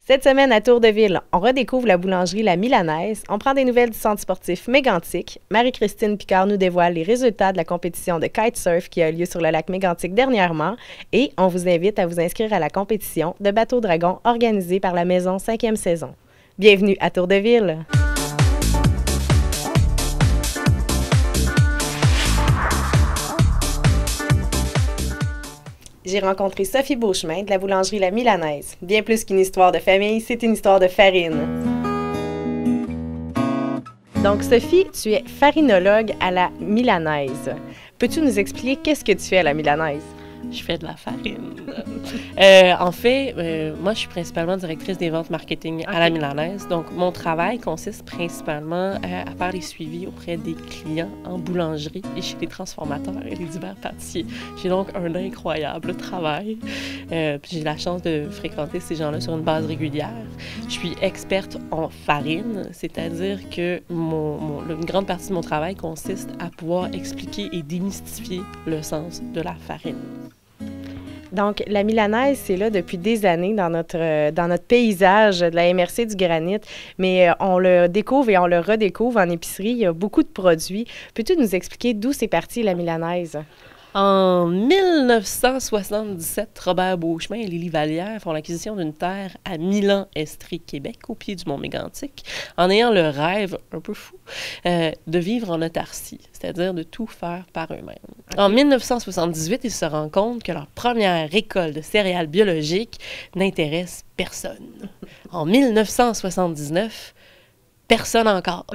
Cette semaine, à Tour de Ville, on redécouvre la boulangerie La Milanaise, on prend des nouvelles du centre sportif Mégantic, Marie-Christine Picard nous dévoile les résultats de la compétition de kitesurf qui a eu lieu sur le lac Mégantic dernièrement et on vous invite à vous inscrire à la compétition de bateau dragon organisée par la Maison 5e saison. Bienvenue à Tour de Ville! J'ai rencontré Sophie Beauchemin de la boulangerie La Milanaise. Bien plus qu'une histoire de famille, c'est une histoire de farine. Donc, Sophie, tu es farinologue à La Milanaise. Peux-tu nous expliquer qu'est-ce que tu fais à La Milanaise? Je fais de la farine. En fait, moi, je suis principalement directrice des ventes marketing à La Milanaise. Donc, mon travail consiste principalement à faire les suivis auprès des clients en boulangerie et chez les transformateurs et les divers pâtissiers. J'ai donc un incroyable travail. J'ai la chance de fréquenter ces gens-là sur une base régulière. Je suis experte en farine, c'est-à-dire que une grande partie de mon travail consiste à pouvoir expliquer et démystifier le sens de la farine. Donc, La Milanaise, c'est là depuis des années dans notre paysage de la MRC du granit, mais on le découvre et on le redécouvre en épicerie. Il y a beaucoup de produits. Peux-tu nous expliquer d'où c'est parti, La Milanaise? En 1977, Robert Beauchemin et Lily Vallière font l'acquisition d'une terre à Milan-Estrie, Québec, au pied du mont Mégantic, en ayant le rêve un peu fou de vivre en autarcie, c'est-à-dire de tout faire par eux-mêmes. Okay. En 1978, ils se rendent compte que leur première récolte de céréales biologiques n'intéresse personne. En 1979, personne encore.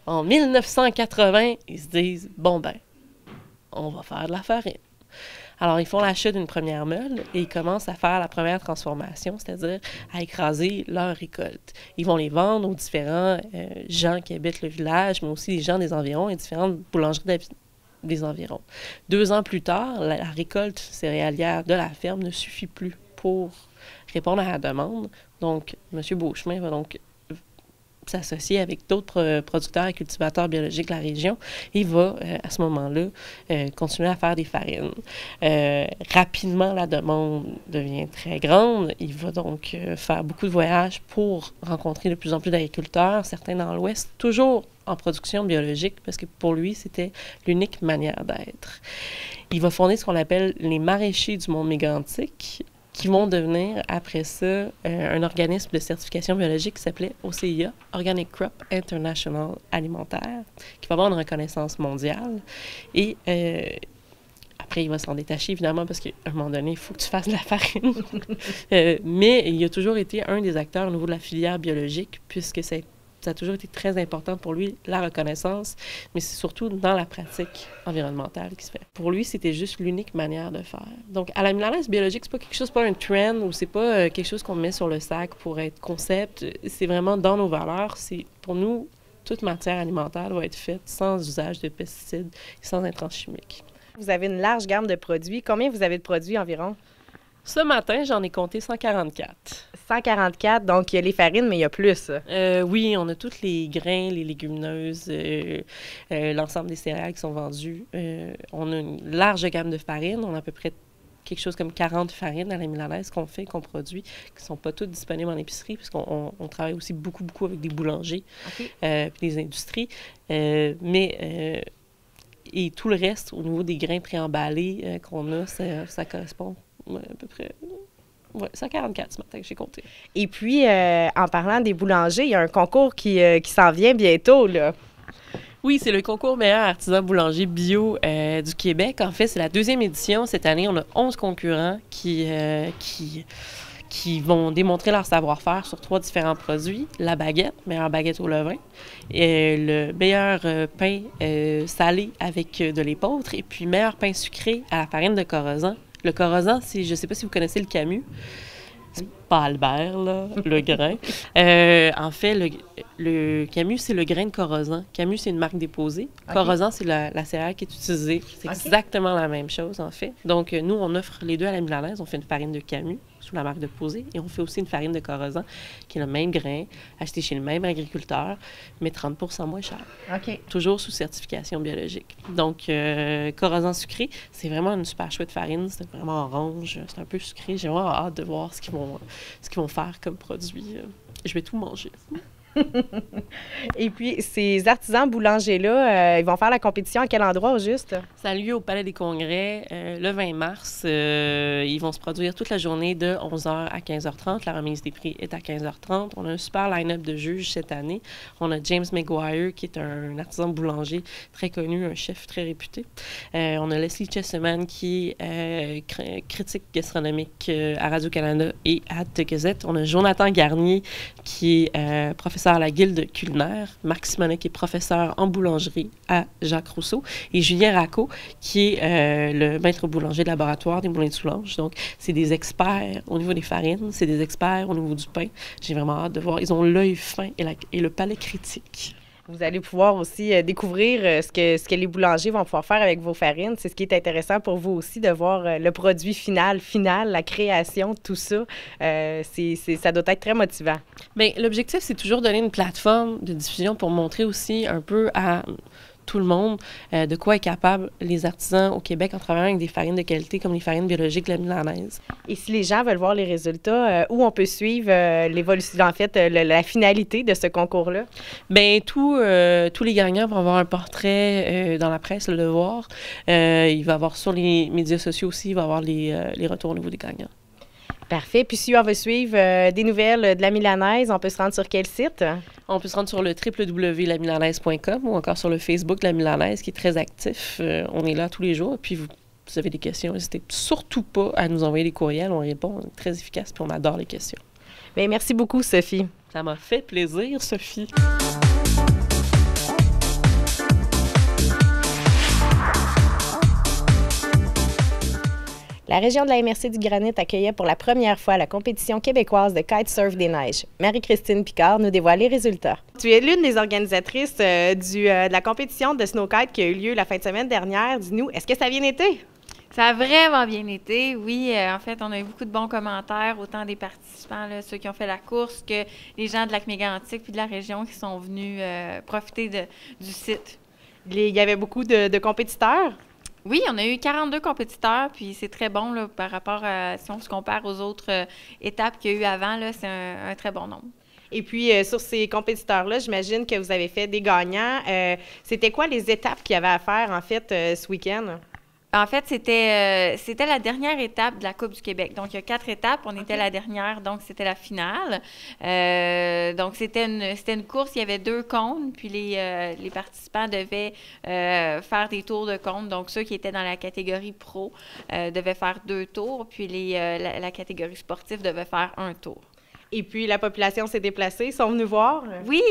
En 1980, ils se disent « bon ben, on va faire de la farine ». Alors, ils font l'achat d'une première meule et ils commencent à faire la première transformation, c'est-à-dire à écraser leur récolte. Ils vont les vendre aux différents gens qui habitent le village, mais aussi les gens des environs et différentes boulangeries des environs. 2 ans plus tard, la récolte céréalière de la ferme ne suffit plus pour répondre à la demande. Donc, M. Beauchemin va donc s'associer avec d'autres producteurs et cultivateurs biologiques de la région. Il va, à ce moment-là, continuer à faire des farines. Rapidement, la demande devient très grande. Il va donc faire beaucoup de voyages pour rencontrer de plus en plus d'agriculteurs, certains dans l'Ouest, toujours en production biologique, parce que pour lui, c'était l'unique manière d'être. Il va fonder ce qu'on appelle les maraîchers du mont Mégantic, qui vont devenir, après ça, un organisme de certification biologique qui s'appelait OCIA, Organic Crop International Alimentaire, qui va avoir une reconnaissance mondiale. Et après, il va s'en détacher, évidemment, parce qu'à un moment donné, il faut que tu fasses de la farine. Mais il a toujours été un des acteurs au niveau de la filière biologique, puisque ça a toujours été très important pour lui, la reconnaissance, mais c'est surtout dans la pratique environnementale qui se fait. Pour lui, c'était juste l'unique manière de faire. Donc, à La Milanaise biologique, c'est pas quelque chose, pas un trend ou c'est pas quelque chose qu'on met sur le sac pour être concept. C'est vraiment dans nos valeurs. C'est, pour nous, toute matière alimentaire doit être faite sans usage de pesticides et sans intrants chimiques. Vous avez une large gamme de produits. Combien vous avez de produits environ? Ce matin, j'en ai compté 144. 144, donc il y a les farines, mais il y a plus. Oui, on a tous les grains, les légumineuses, l'ensemble des céréales qui sont vendus. On a une large gamme de farines. On a à peu près quelque chose comme 40 farines à La Milanaise qu'on produit, qui ne sont pas toutes disponibles en épicerie, puisqu'on travaille aussi beaucoup avec des boulangers puis des industries. Et tout le reste, au niveau des grains préemballés qu'on a, ça correspond à peu près... Oui, 144 ce matin que j'ai compté. Et puis, en parlant des boulangers, il y a un concours qui s'en vient bientôt, là. Oui, c'est le concours meilleur artisan boulanger bio du Québec. En fait, c'est la 2e édition. Cette année, on a 11 concurrents qui vont démontrer leur savoir-faire sur 3 différents produits. La baguette, meilleure baguette au levain, et le meilleur pain salé avec de l'épeautre, et puis meilleur pain sucré à la farine de corozan. Le corozan, c'est, je ne sais pas si vous connaissez le camus. C'est pas Albert, là, le grain. En fait, le camus, c'est le grain de corozan. Camus, c'est une marque déposée. Okay. Corozan, c'est la céréale qui est utilisée. C'est exactement la même chose, en fait. Donc, nous, on offre les deux à La Milanaise. On fait une farine de camus, sous la marque de Posé. Et on fait aussi une farine de Corozan, qui est le même grain, acheté chez le même agriculteur, mais 30 % moins cher. OK. Toujours sous certification biologique. Donc, Corozan sucré, c'est vraiment une super chouette farine. C'est vraiment orange, c'est un peu sucré. J'ai vraiment hâte de voir ce qu'ils vont faire comme produit. Je vais tout manger. Et puis, ces artisans boulangers-là, ils vont faire la compétition à quel endroit au juste? Ça a lieu au Palais des Congrès le 20 mars. Ils vont se produire toute la journée de 11h à 15h30. La remise des prix est à 15h30. On a un super line-up de juges cette année. On a James McGuire, qui est un artisan boulanger très connu, un chef très réputé. On a Leslie Chesterman, qui est critique gastronomique à Radio-Canada et à The Gazette. On a Jonathan Garnier, qui est professeur à la Guilde culinaire, Marc Simonet, qui est professeur en boulangerie à Jacques-Rousseau, et Julien Racco, qui est le maître boulanger de laboratoire des Moulins de Soulanges. Donc, c'est des experts au niveau des farines, c'est des experts au niveau du pain. J'ai vraiment hâte de voir. Ils ont l'œil fin et le palais critique. Vous allez pouvoir aussi découvrir ce que les boulangers vont pouvoir faire avec vos farines. C'est ce qui est intéressant pour vous aussi, de voir le produit final, la création, tout ça. Ça doit être très motivant. Bien, l'objectif, c'est toujours donner une plateforme de diffusion pour montrer aussi un peu à tout le monde de quoi est capable les artisans au Québec en travaillant avec des farines de qualité comme les farines biologiques de la milanaise. Et si les gens veulent voir les résultats, où on peut suivre l'évolution, en fait, la finalité de ce concours-là? Bien, tous les gagnants vont avoir un portrait dans la presse, Le Devoir. Il va y avoir sur les médias sociaux aussi, il va y avoir les retours au niveau des gagnants. Parfait. Puis si on veut suivre des nouvelles de la milanaise, on peut se rendre sur quel site? On peut se rendre sur le www.lamilanaise.com ou encore sur le Facebook de la Milanaise, qui est très actif. On est là tous les jours. Puis vous avez des questions, n'hésitez surtout pas à nous envoyer des courriels. On répond, on est très efficace, puis on adore les questions. Bien, merci beaucoup, Sophie. Ça m'a fait plaisir, Sophie. La région de la MRC du Granit accueillait pour la première fois la compétition québécoise de kitesurf des neiges. Marie-Christine Picard nous dévoile les résultats. Tu es l'une des organisatrices de la compétition de snowkite qui a eu lieu la fin de semaine dernière. Dis-nous, est-ce que ça a bien été? Ça a vraiment bien été, oui. En fait, on a eu beaucoup de bons commentaires, autant des participants, là, ceux qui ont fait la course, que les gens de Lac-Mégantic puis de la région qui sont venus profiter du site. Il y avait beaucoup de compétiteurs? Oui, on a eu 42 compétiteurs, puis c'est très bon là, par rapport à, si on se compare aux autres étapes qu'il y a eu avant, là, c'est un très bon nombre. Et puis, sur ces compétiteurs-là, j'imagine que vous avez fait des gagnants. C'était quoi les étapes qu'il y avait à faire, en fait, ce week-end? En fait, c'était la dernière étape de la Coupe du Québec. Donc, il y a 4 étapes. On était la dernière, donc c'était la finale. Donc, c'était une course. Il y avait 2 cônes, puis les participants devaient faire des tours de cônes. Donc, ceux qui étaient dans la catégorie pro devaient faire 2 tours, puis la catégorie sportive devait faire 1 tour. Et puis, la population s'est déplacée, sont venus voir? Oui,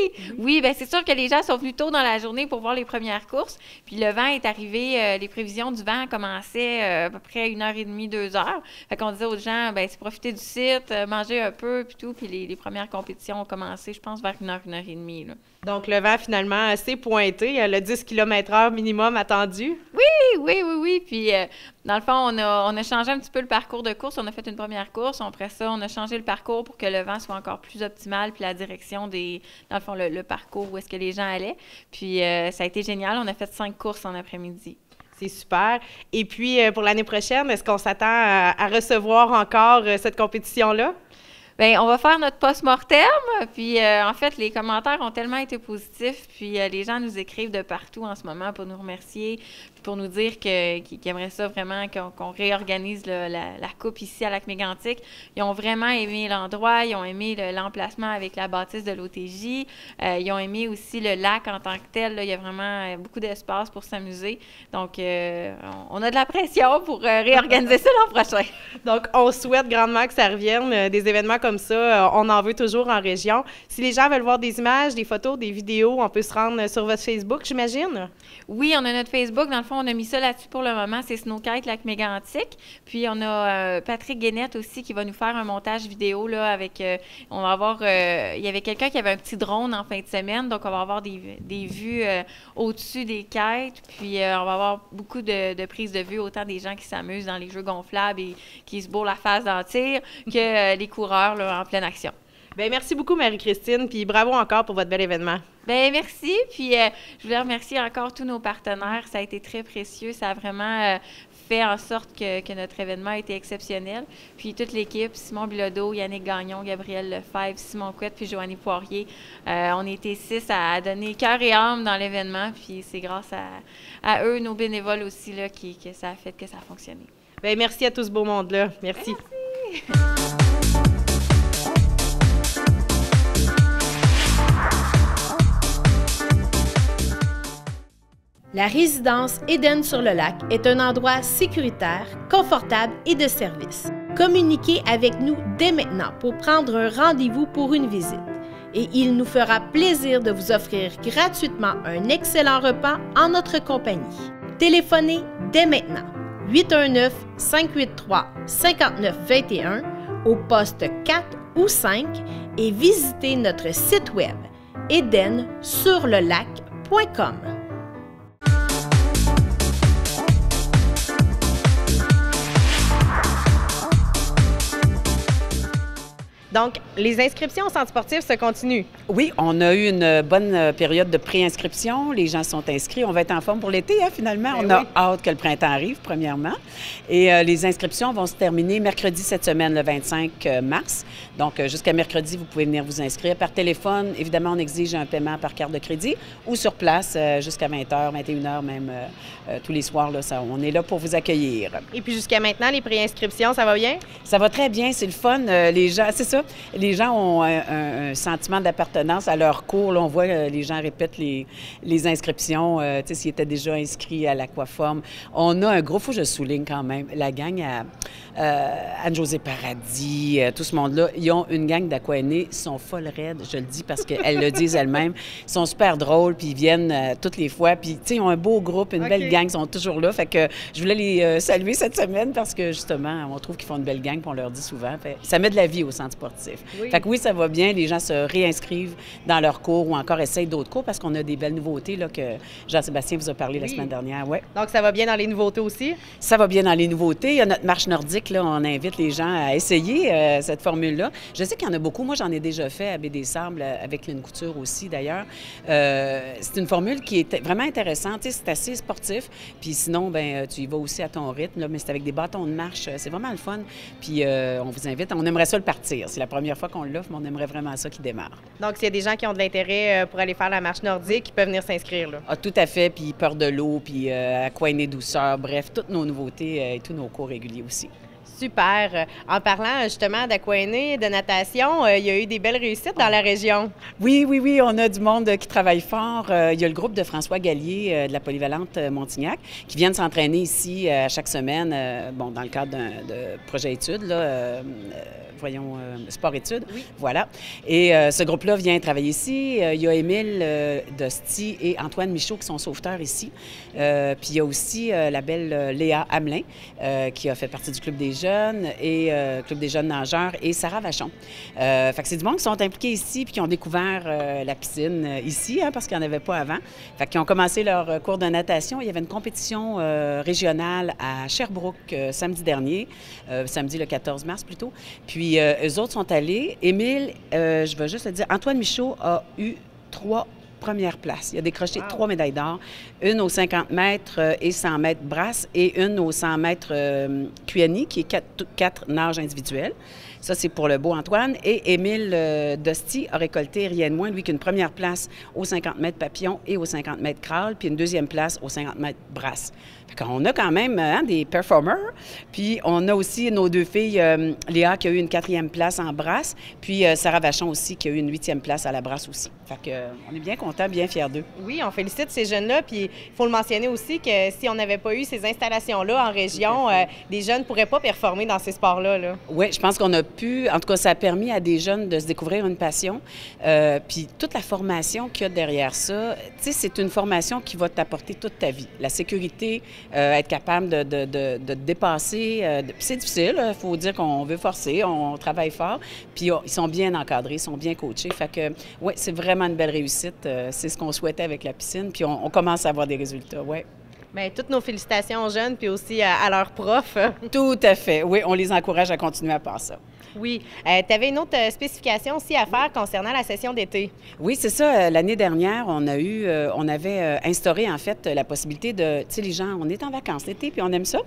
bien, c'est sûr que les gens sont venus tôt dans la journée pour voir les premières courses. Puis le vent est arrivé, les prévisions du vent commençaient à peu près 1h30, 2h. Fait qu'on disait aux gens, bien, c'est profiter du site, manger un peu, puis tout. Puis les premières compétitions ont commencé, je pense, vers 1h, 1h30. Là. Donc, le vent, finalement, s'est pointé, le 10 km/h minimum attendu? Oui. Puis, dans le fond, on a changé un petit peu le parcours de course. On a fait une première course. Après ça, on a changé le parcours pour que le vent soit encore plus optimal, puis la direction dans le fond, le parcours où est-ce que les gens allaient. Puis, ça a été génial. On a fait 5 courses en après-midi. C'est super. Et puis, pour l'année prochaine, est-ce qu'on s'attend à recevoir encore cette compétition-là? Bien, on va faire notre post-mortem. Puis, en fait, les commentaires ont tellement été positifs. Puis, les gens nous écrivent de partout en ce moment pour nous remercier, pour nous dire qu'ils aimeraient ça vraiment, qu'on réorganise la coupe ici à Lac-Mégantic. Ils ont vraiment aimé l'endroit. Ils ont aimé l'emplacement avec la bâtisse de l'OTJ. Ils ont aimé aussi le lac en tant que tel. Là, il y a vraiment beaucoup d'espace pour s'amuser. Donc, on a de la pression pour réorganiser ça l'an prochain. Donc, on souhaite grandement que ça revienne. Des événements comme ça, on en veut toujours en région. Si les gens veulent voir des images, des photos, des vidéos, on peut se rendre sur votre Facebook, j'imagine? Oui, on a notre Facebook. Dans le fond, on a mis ça là-dessus pour le moment. C'est Snowkite Lac Mégantic. Puis, on a Patrick Guénette aussi qui va nous faire un montage vidéo là, avec... on va avoir... il y avait quelqu'un qui avait un petit drone en fin de semaine. Donc, on va avoir des vues au-dessus des kites. Puis, on va avoir beaucoup de prises de vue, autant des gens qui s'amusent dans les jeux gonflables et qui se bourrent la face dans le tir que les coureurs là, en pleine action. Bien, merci beaucoup, Marie-Christine, puis bravo encore pour votre bel événement. Bien, merci. Puis, je voulais remercier encore tous nos partenaires. Ça a été très précieux. Ça a vraiment fait en sorte que notre événement a été exceptionnel. Puis, toute l'équipe, Simon Bilodeau, Yannick Gagnon, Gabriel Lefebvre, Simon Couette, puis Joanie Poirier. On était 6 à donner cœur et âme dans l'événement. Puis, c'est grâce à eux, nos bénévoles aussi, là, que ça a fait que ça a fonctionné. Bien, merci à tout ce beau monde-là. Merci. Merci. La résidence Éden-sur-le-Lac est un endroit sécuritaire, confortable et de service. Communiquez avec nous dès maintenant pour prendre un rendez-vous pour une visite. Et il nous fera plaisir de vous offrir gratuitement un excellent repas en notre compagnie. Téléphonez dès maintenant 819-583-5921 au poste 4 ou 5 et visitez notre site web edensurlelac.com. Donc, les inscriptions au centre sportif se continuent. Oui, on a eu une bonne période de préinscription. Les gens sont inscrits. On va être en forme pour l'été, hein, finalement. On a hâte que le printemps arrive, premièrement. Et les inscriptions vont se terminer mercredi cette semaine, le 25 mars. Donc, jusqu'à mercredi, vous pouvez venir vous inscrire par téléphone. Évidemment, on exige un paiement par carte de crédit ou sur place jusqu'à 20h, 21h même, tous les soirs. Là, on est là pour vous accueillir. Et puis, jusqu'à maintenant, les préinscriptions, ça va bien? Ça va très bien. C'est le fun. Les gens, c'est ça. Les gens ont un sentiment d'appartenance à leur cours. Là, on voit les gens répètent les inscriptions, tu sais, s'ils étaient déjà inscrits à l'Aquaforme. On a un gros, faut que je souligne quand même, la gang à Anne-Josée Paradis, tout ce monde-là, ils ont une gang d'Aquanés, ils sont folles raides, je le dis parce qu'elles le disent elles-mêmes. Ils sont super drôles, puis ils viennent toutes les fois. Puis, tu sais, ils ont un beau groupe, une belle gang, ils sont toujours là. Fait que je voulais les saluer cette semaine parce que, justement, on trouve qu'ils font une belle gang, puis on leur dit souvent. Fait, ça met de la vie au centre sportif. Oui. Fait que oui, ça va bien. Les gens se réinscrivent dans leurs cours ou encore essayent d'autres cours parce qu'on a des belles nouveautés là, que Jean-Sébastien vous a parlé la semaine dernière. Ouais. Donc, ça va bien dans les nouveautés aussi? Ça va bien dans les nouveautés. Il y a notre marche nordique. Là, on invite les gens à essayer cette formule-là. Je sais qu'il y en a beaucoup. Moi, j'en ai déjà fait à Baie-des-Sables avec Lynn Couture aussi, d'ailleurs. C'est une formule qui est vraiment intéressante. Tu sais, c'est assez sportif. Puis sinon, ben, tu y vas aussi à ton rythme, là, mais c'est avec des bâtons de marche. C'est vraiment le fun. Puis on vous invite. On aimerait ça le partir. C'est la première fois qu'on l'offre, mais on aimerait vraiment ça qu'il démarre. Donc, s'il y a des gens qui ont de l'intérêt pour aller faire la marche nordique, ils peuvent venir s'inscrire, là. Ah, tout à fait. Puis peur de l'eau, puis Aquané douceur, bref, toutes nos nouveautés et tous nos cours réguliers aussi. Super. En parlant justement d'Aquané, de natation, il y a eu des belles réussites dans la région. Oui, oui, oui. On a du monde qui travaille fort. Il y a le groupe de François Gallier de la Polyvalente Montignac qui viennent s'entraîner ici chaque semaine, bon, dans le cadre de projet études, là, sport-études. Oui. Voilà. Et ce groupe-là vient travailler ici. Il y a Émile Dosti et Antoine Michaud qui sont sauveteurs ici. Puis il y a aussi la belle Léa Hamelin qui a fait partie du Club des jeunes et Club des jeunes nageurs et Sarah Vachon. Fait que c'est du monde qui sont impliqués ici puis qui ont découvert la piscine ici, hein, parce qu'il n'y en avait pas avant. Fait qu'ils ont commencé leur cours de natation. Il y avait une compétition régionale à Sherbrooke samedi dernier, samedi le 14 mars plutôt. Puis eux autres sont allés. Émile, je vais juste te dire, Antoine Michaud a eu 3 première place. Il a décroché 3 médailles d'or, une aux 50 mètres et 100 mètres brasse et une aux 100 mètres QNI, qui est 4 nages individuels. Ça, c'est pour le beau Antoine. Et Émile Dosti a récolté rien de moins, lui, qu'une première place aux 50 mètres papillon et aux 50 mètres crawl, puis une deuxième place aux 50 mètres brasse. On a quand même des performers. Puis on a aussi nos 2 filles, Léa qui a eu une 4e place en brasse, puis Sarah Vachon aussi qui a eu une 8e place à la brasse aussi. Fait que, on est bien contents, bien fiers d'eux. Oui, on félicite ces jeunes-là. Puis il faut le mentionner aussi que si on n'avait pas eu ces installations-là en région, des jeunes ne pourraient pas performer dans ces sports-là. Là. Oui, je pense qu'on a pu, en tout cas, ça a permis à des jeunes de se découvrir une passion. Puis toute la formation qu'il y a derrière ça, tu sais, c'est une formation qui va t'apporter toute ta vie. La sécurité, être capable de te dépasser. C'est difficile, il faut dire qu'on veut forcer, on travaille fort. Puis ils sont bien encadrés, ils sont bien coachés. Fait que, oui, c'est vraiment une belle réussite. C'est ce qu'on souhaitait avec la piscine. Puis on commence à avoir des résultats, oui. Bien, toutes nos félicitations aux jeunes, puis aussi à leurs profs. Tout à fait. Oui, on les encourage à continuer à faire ça. Oui. Tu avais une autre spécification aussi à faire concernant la session d'été. Oui, c'est ça. L'année dernière, on avait instauré, en fait, la possibilité de... Tu sais, les gens, on est en vacances l'été, puis on aime ça.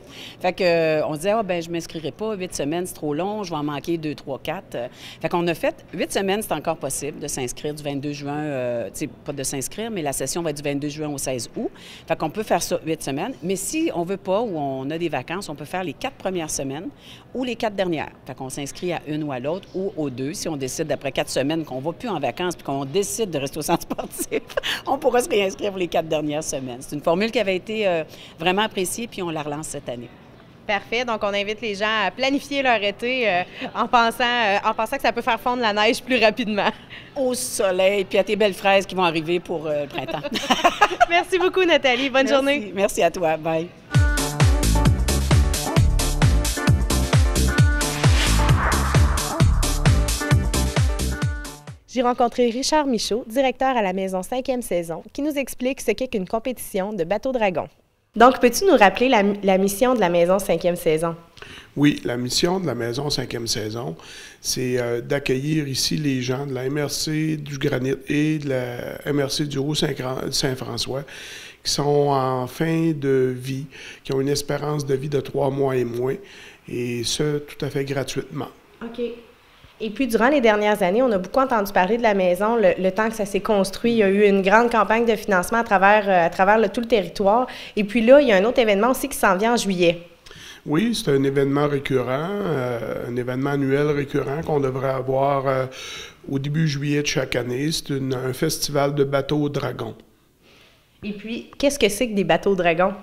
Fait que on se disait, je ne m'inscrirai pas, 8 semaines, c'est trop long, je vais en manquer 2, 3, 4. Fait qu'on a fait 8 semaines, c'est encore possible de s'inscrire du 22 juin, tu sais, pas de s'inscrire, mais la session va être du 22 juin au 16 août. Fait qu'on peut faire ça 8 semaines. Mais si on veut pas ou on a des vacances, on peut faire les 4 premières semaines ou les 4 dernières. Fait qu'on s'inscrit à une ou à l'autre ou aux 2. Si on décide après 4 semaines qu'on ne va plus en vacances puis qu'on décide de rester au centre sportif, on pourra se réinscrire pour les 4 dernières semaines. C'est une formule qui avait été vraiment appréciée puis on la relance cette année. Parfait. Donc, on invite les gens à planifier leur été en pensant que ça peut faire fondre la neige plus rapidement. Au soleil, puis à tes belles fraises qui vont arriver pour le printemps. Merci beaucoup, Nathalie. Bonne journée. Merci à toi. Bye. J'ai rencontré Richard Michaud, directeur à la Maison 5e saison, qui nous explique ce qu'est qu'une compétition de bateau dragon. Donc, peux-tu nous rappeler la mission de la Maison 5e saison? Oui, la mission de la Maison 5e saison, c'est d'accueillir ici les gens de la MRC du Granit et de la MRC du Haut-Saint-François qui sont en fin de vie, qui ont une espérance de vie de 3 mois et moins, et ce, tout à fait gratuitement. OK. Et puis, durant les dernières années, on a beaucoup entendu parler de la maison, le temps que ça s'est construit. Il y a eu une grande campagne de financement à travers tout le territoire. Et puis là, il y a un autre événement aussi qui s'en vient en juillet. Oui, c'est un événement récurrent, un événement annuel récurrent qu'on devrait avoir au début juillet de chaque année. C'est un festival de bateaux dragons. Et puis, qu'est-ce que c'est que des bateaux dragons?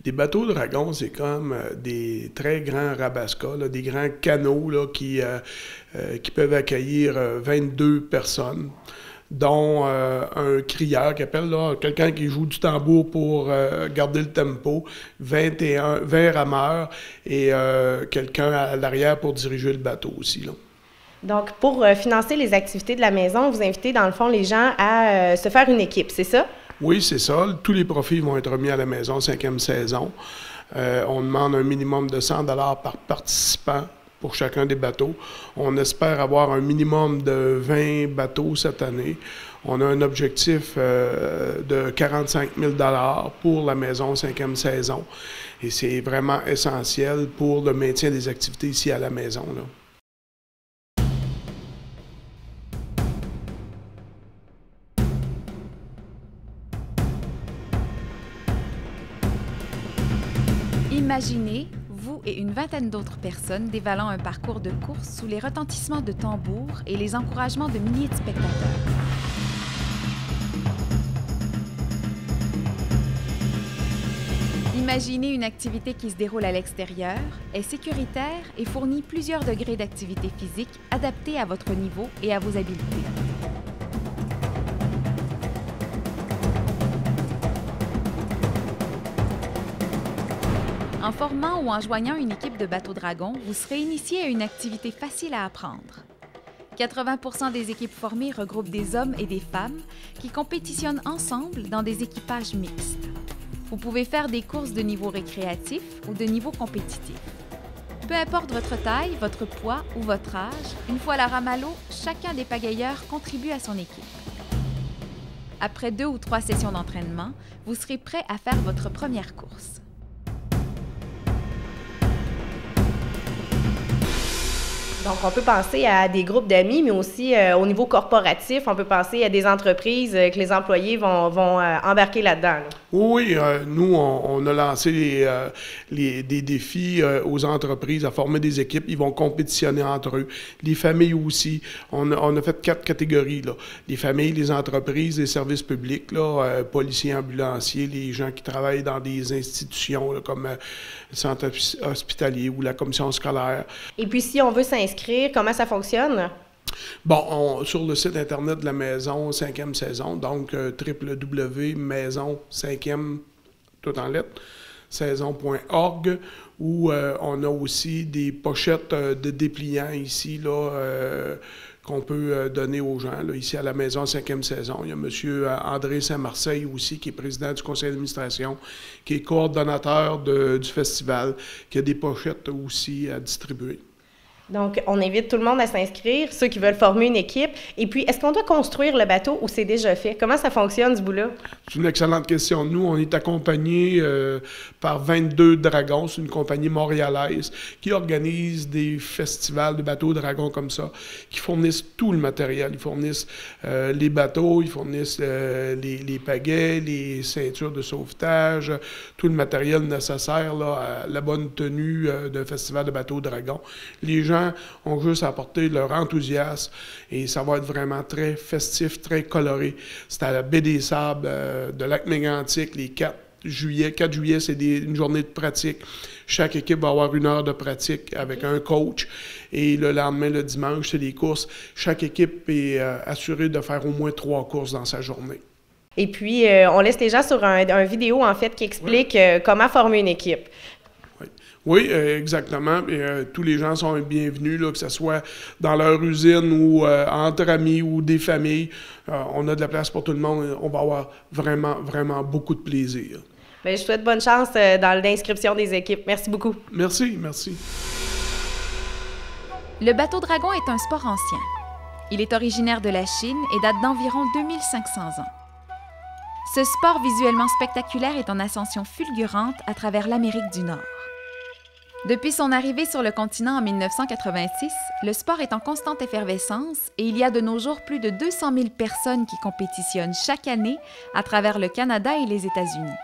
Des bateaux dragons, c'est comme des très grands rabascas, là, des grands canots là, qui peuvent accueillir 22 personnes, dont un crieur qui appelle là, quelqu'un qui joue du tambour pour garder le tempo, 20 rameurs et quelqu'un à l'arrière pour diriger le bateau aussi, là. Donc, pour financer les activités de la maison, vous invitez dans le fond les gens à se faire une équipe, c'est ça? Oui, c'est ça. Tous les profits vont être remis à la Maison 5e saison. On demande un minimum de 100 $ par participant pour chacun des bateaux. On espère avoir un minimum de 20 bateaux cette année. On a un objectif de 45 000 $ pour la Maison 5e saison. Et c'est vraiment essentiel pour le maintien des activités ici à la maison, là. Imaginez, vous et une vingtaine d'autres personnes dévalant un parcours de course sous les retentissements de tambours et les encouragements de milliers de spectateurs. Imaginez une activité qui se déroule à l'extérieur, est sécuritaire et fournit plusieurs degrés d'activité physique adaptés à votre niveau et à vos habiletés. En formant ou en joignant une équipe de bateaux dragons, vous serez initié à une activité facile à apprendre. 80% des équipes formées regroupent des hommes et des femmes qui compétitionnent ensemble dans des équipages mixtes. Vous pouvez faire des courses de niveau récréatif ou de niveau compétitif. Peu importe votre taille, votre poids ou votre âge, une fois la rame à l'eau, chacun des pagayeurs contribue à son équipe. Après 2 ou 3 sessions d'entraînement, vous serez prêt à faire votre première course. Donc, on peut penser à des groupes d'amis, mais aussi au niveau corporatif, on peut penser à des entreprises que les employés vont embarquer là-dedans. Là. Oui, nous, on a lancé des défis aux entreprises à former des équipes. Ils vont compétitionner entre eux. Les familles aussi. On a fait 4 catégories, là. Les familles, les entreprises, les services publics, là, policiers, ambulanciers, les gens qui travaillent dans des institutions là, comme le centre hospitalier ou la commission scolaire. Et puis, si on veut s'inscrire, comment ça fonctionne? Bon, sur le site Internet de la Maison 5e saison, donc www.maison 5e, tout en lettres, saison.org, où on a aussi des pochettes de dépliants ici, là, qu'on peut donner aux gens. Là, ici, à la Maison 5e saison, il y a M. André Saint-Marseille aussi, qui est président du conseil d'administration, qui est coordonnateur du festival, qui a des pochettes aussi à distribuer. Donc, on invite tout le monde à s'inscrire, ceux qui veulent former une équipe. Et puis, est-ce qu'on doit construire le bateau ou c'est déjà fait? Comment ça fonctionne, ce bout-là? C'est une excellente question. Nous, on est accompagnés par 22 Dragons, c'est une compagnie montréalaise qui organise des festivals de bateaux dragons comme ça, qui fournissent tout le matériel. Ils fournissent les bateaux, ils fournissent les pagaies, les ceintures de sauvetage, tout le matériel nécessaire là, à la bonne tenue d'un festival de bateaux dragons. Les gens ont juste à apporter leur enthousiasme et ça va être vraiment très festif, très coloré. C'est à la Baie des Sables de Lac-Mégantic, les 4 juillet. 4 juillet, c'est une journée de pratique. Chaque équipe va avoir 1 heure de pratique avec un coach. Et le lendemain, le dimanche, c'est des courses. Chaque équipe est assurée de faire au moins 3 courses dans sa journée. Et puis, on laisse les gens sur un vidéo, en fait, qui explique comment former une équipe. Oui, exactement. Et, tous les gens sont bienvenus, là, que ce soit dans leur usine ou entre amis ou des familles. On a de la place pour tout le monde. On va avoir vraiment, vraiment beaucoup de plaisir. Bien, je souhaite bonne chance dans l'inscription des équipes. Merci beaucoup. Merci, merci. Le bateau dragon est un sport ancien. Il est originaire de la Chine et date d'environ 2500 ans. Ce sport visuellement spectaculaire est en ascension fulgurante à travers l'Amérique du Nord. Depuis son arrivée sur le continent en 1986, le sport est en constante effervescence et il y a de nos jours plus de 200 000 personnes qui compétitionnent chaque année à travers le Canada et les États-Unis.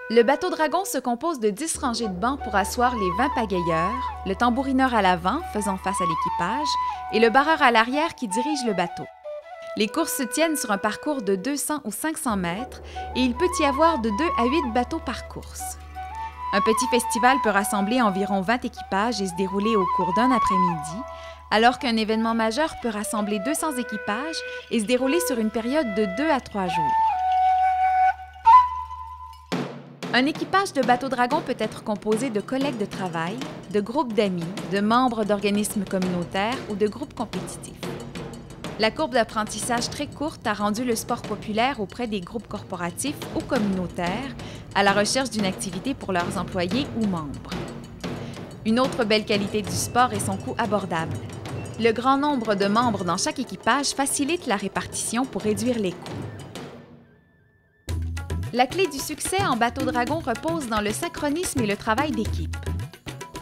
Le bateau dragon se compose de 10 rangées de bancs pour asseoir les 20 pagayeurs, le tambourineur à l'avant faisant face à l'équipage et le barreur à l'arrière qui dirige le bateau. Les courses se tiennent sur un parcours de 200 ou 500 mètres et il peut y avoir de 2 à 8 bateaux par course. Un petit festival peut rassembler environ 20 équipages et se dérouler au cours d'un après-midi, alors qu'un événement majeur peut rassembler 200 équipages et se dérouler sur une période de 2 à 3 jours. Un équipage de bateau dragon peut être composé de collègues de travail, de groupes d'amis, de membres d'organismes communautaires ou de groupes compétitifs. La courbe d'apprentissage très courte a rendu le sport populaire auprès des groupes corporatifs ou communautaires à la recherche d'une activité pour leurs employés ou membres. Une autre belle qualité du sport est son coût abordable. Le grand nombre de membres dans chaque équipage facilite la répartition pour réduire les coûts. La clé du succès en bateau dragon repose dans le synchronisme et le travail d'équipe.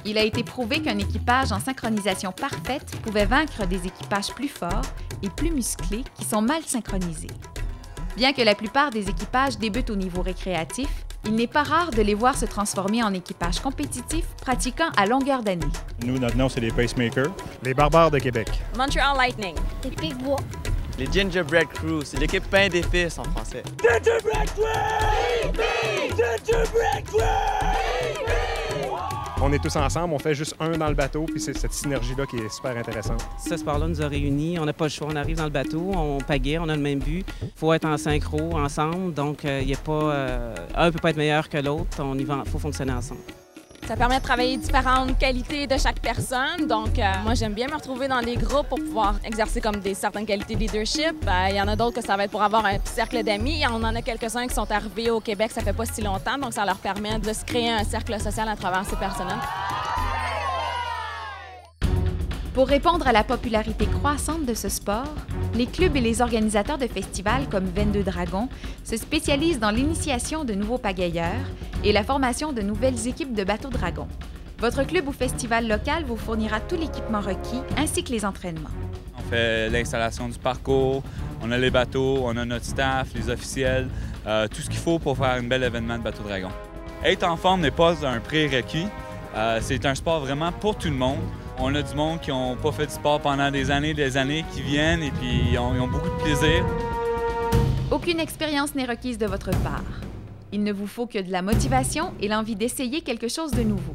Il a été prouvé qu'un équipage en synchronisation parfaite pouvait vaincre des équipages plus forts et plus musclés qui sont mal synchronisés. Bien que la plupart des équipages débutent au niveau récréatif, il n'est pas rare de les voir se transformer en équipages compétitifs pratiquant à longueur d'année. Nous, notre nom, c'est les Pacemakers. Les Barbares de Québec. Montreal Lightning. Les Pigbois. Les Gingerbread Crew, c'est l'équipe Pain des Fils en français. Gingerbread Crew! Gingerbread Crew! On est tous ensemble, on fait juste un dans le bateau, puis c'est cette synergie-là qui est super intéressante. Ce sport-là nous a réunis, on n'a pas le choix, on arrive dans le bateau, on pagaie, on a le même but. Il faut être en synchro, ensemble, donc il y a pas, un ne peut pas être meilleur que l'autre, on y va, faut fonctionner ensemble. Ça permet de travailler différentes qualités de chaque personne. Donc, moi, j'aime bien me retrouver dans des groupes pour pouvoir exercer comme certaines qualités de leadership. Il y en a d'autres que ça va être pour avoir un cercle d'amis. On en a quelques-uns qui sont arrivés au Québec, ça fait pas si longtemps. Donc, ça leur permet de se créer un cercle social à travers ces personnes-là. Pour répondre à la popularité croissante de ce sport, les clubs et les organisateurs de festivals comme 22 Dragons se spécialisent dans l'initiation de nouveaux pagayeurs et la formation de nouvelles équipes de bateaux dragons. Votre club ou festival local vous fournira tout l'équipement requis ainsi que les entraînements. On fait l'installation du parcours, on a les bateaux, on a notre staff, les officiels, tout ce qu'il faut pour faire un bel événement de bateau dragon. Être en forme n'est pas un prérequis, c'est un sport vraiment pour tout le monde. On a du monde qui n'ont pas fait du sport pendant des années, qui viennent et puis ils ont beaucoup de plaisir. Aucune expérience n'est requise de votre part. Il ne vous faut que de la motivation et l'envie d'essayer quelque chose de nouveau.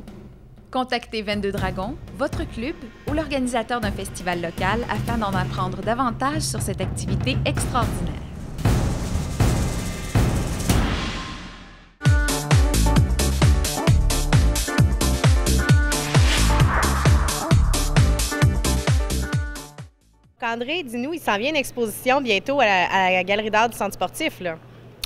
Contactez 22 Dragons, votre club ou l'organisateur d'un festival local afin d'en apprendre davantage sur cette activité extraordinaire. André, dis-nous, il s'en vient une exposition bientôt à la Galerie d'art du Centre sportif, là.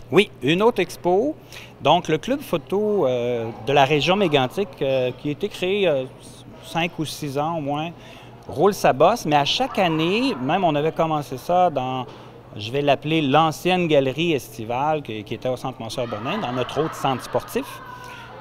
Oui, une autre expo. Donc, le club photo de la région mégantique, qui a été créé 5 ou 6 ans au moins, roule sa bosse. Mais à chaque année, même on avait commencé ça dans, je vais l'appeler l'ancienne galerie estivale qui était au Centre Monsieur-Bonin, dans notre autre centre sportif.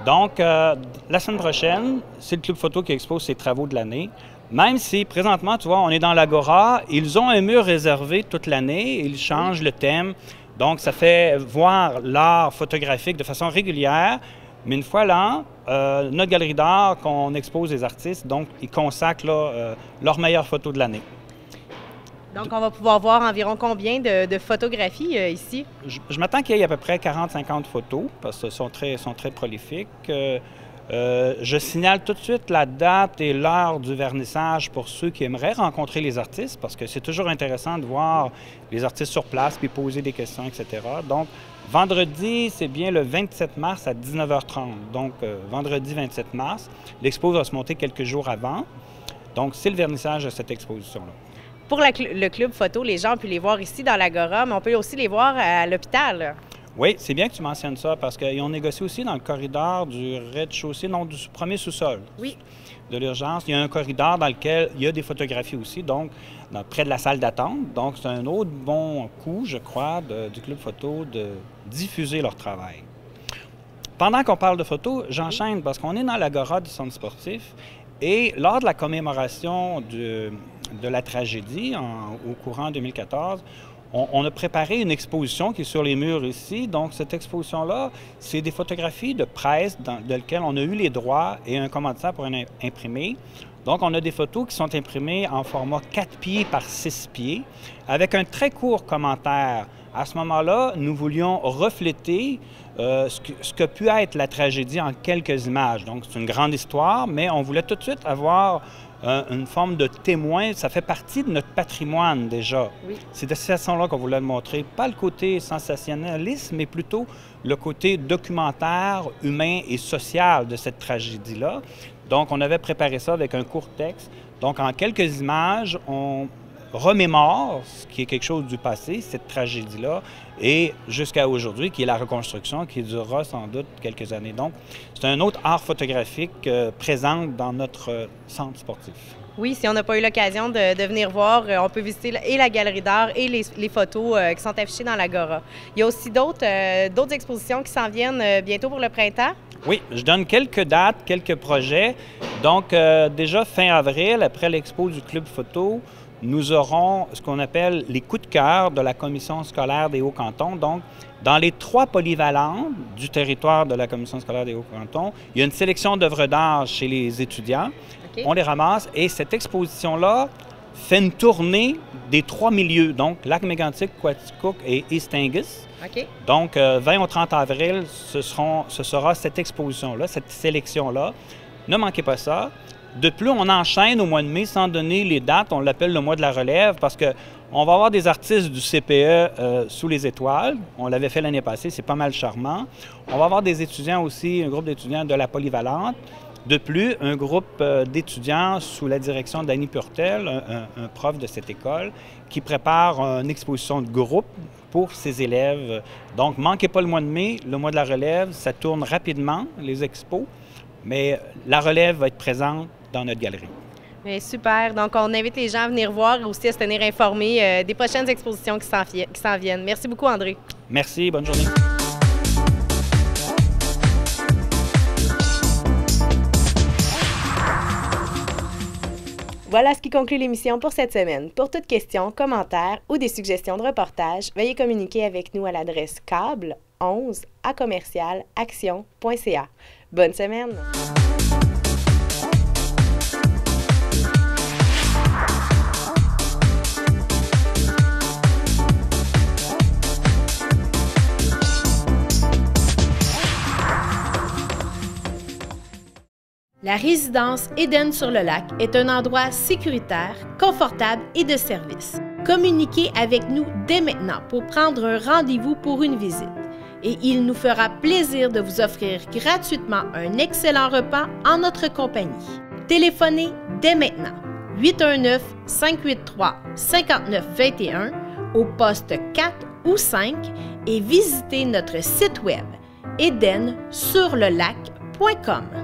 Donc, la semaine prochaine, c'est le club photo qui expose ses travaux de l'année. Même si, présentement, tu vois, on est dans l'Agora, ils ont un mur réservé toute l'année, ils changent le thème. Donc, ça fait voir l'art photographique de façon régulière, mais une fois l'an, notre galerie d'art qu'on expose les artistes, donc ils consacrent là, leurs meilleures photos de l'année. Donc, on va pouvoir voir environ combien de photographies ici? Je m'attends qu'il y ait à peu près 40-50 photos, parce qu'ils sont très prolifiques. Je signale tout de suite la date et l'heure du vernissage pour ceux qui aimeraient rencontrer les artistes, parce que c'est toujours intéressant de voir les artistes sur place puis poser des questions, etc. Donc, vendredi, c'est bien le 27 mars à 19h30. Donc, vendredi 27 mars. L'expo va se monter quelques jours avant. Donc, c'est le vernissage de cette exposition-là. Pour le club photo, les gens ont pu les voir ici dans l'Agora, mais on peut aussi les voir à l'hôpital. Oui, c'est bien que tu mentionnes ça parce qu'ils ont négocié aussi dans le corridor du rez-de-chaussée, non, du premier sous-sol. Oui. De l'urgence. Il y a un corridor dans lequel il y a des photographies aussi, donc près de la salle d'attente. Donc, c'est un autre bon coup, je crois, du club photo de diffuser leur travail. Pendant qu'on parle de photos, j'enchaîne parce qu'on est dans l'Agora du centre sportif et lors de la commémoration de la tragédie au courant 2014, on a préparé une exposition qui est sur les murs ici. Donc, cette exposition-là, c'est des photographies de presse de lesquelles on a eu les droits et un commanditaire pour imprimer. Donc, on a des photos qui sont imprimées en format 4 pieds par 6 pieds avec un très court commentaire. À ce moment-là, nous voulions refléter ce que pu être la tragédie en quelques images. Donc, c'est une grande histoire, mais on voulait tout de suite avoir une forme de témoin. Ça fait partie de notre patrimoine déjà. Oui. C'est de cette façon-là qu'on voulait le montrer. Pas le côté sensationnaliste, mais plutôt le côté documentaire, humain et social de cette tragédie-là. Donc, on avait préparé ça avec un court texte. Donc, en quelques images, on remémore ce qui est quelque chose du passé, cette tragédie-là, et jusqu'à aujourd'hui, qui est la reconstruction, qui durera sans doute quelques années. Donc, c'est un autre art photographique présent dans notre centre sportif. Oui, si on n'a pas eu l'occasion de venir voir, on peut visiter et la galerie d'art et les photos qui sont affichées dans l'Agora. Il y a aussi d'autres expositions qui s'en viennent bientôt pour le printemps. Oui, je donne quelques dates, quelques projets. Donc, déjà fin avril, après l'expo du Club Photo, nous aurons ce qu'on appelle les coups de cœur de la Commission scolaire des Hauts-Cantons. Donc, dans les 3 polyvalentes du territoire de la Commission scolaire des Hauts-Cantons, il y a une sélection d'œuvres d'art chez les étudiants. Okay. On les ramasse et cette exposition-là fait une tournée des 3 milieux, donc Lac-Mégantic, Quaticook et East Angus. Okay. Donc, 20 au 30 avril, ce sera cette exposition-là, cette sélection-là. Ne manquez pas ça. De plus, on enchaîne au mois de mai sans donner les dates. On l'appelle le mois de la relève parce qu'on va avoir des artistes du CPE sous les étoiles. On l'avait fait l'année passée, c'est pas mal charmant. On va avoir des étudiants aussi, un groupe d'étudiants de la polyvalente. De plus, un groupe d'étudiants sous la direction d'Annie Purtel, un prof de cette école, qui prépare une exposition de groupe pour ses élèves. Donc, manquez pas le mois de mai, le mois de la relève, ça tourne rapidement, les expos, mais la relève va être présente dans notre galerie. Bien, super. Donc, on invite les gens à venir voir et aussi à se tenir informés des prochaines expositions qui s'en viennent. Merci beaucoup, André. Merci. Bonne journée. Voilà ce qui conclut l'émission pour cette semaine. Pour toute question, commentaire ou des suggestions de reportage, veuillez communiquer avec nous à l'adresse câble11@commercialaction.ca. Bonne semaine! La résidence Éden-sur-le-Lac est un endroit sécuritaire, confortable et de service. Communiquez avec nous dès maintenant pour prendre un rendez-vous pour une visite. Et il nous fera plaisir de vous offrir gratuitement un excellent repas en notre compagnie. Téléphonez dès maintenant 819-583-5921 au poste 4 ou 5 et visitez notre site web édensurlelac.com.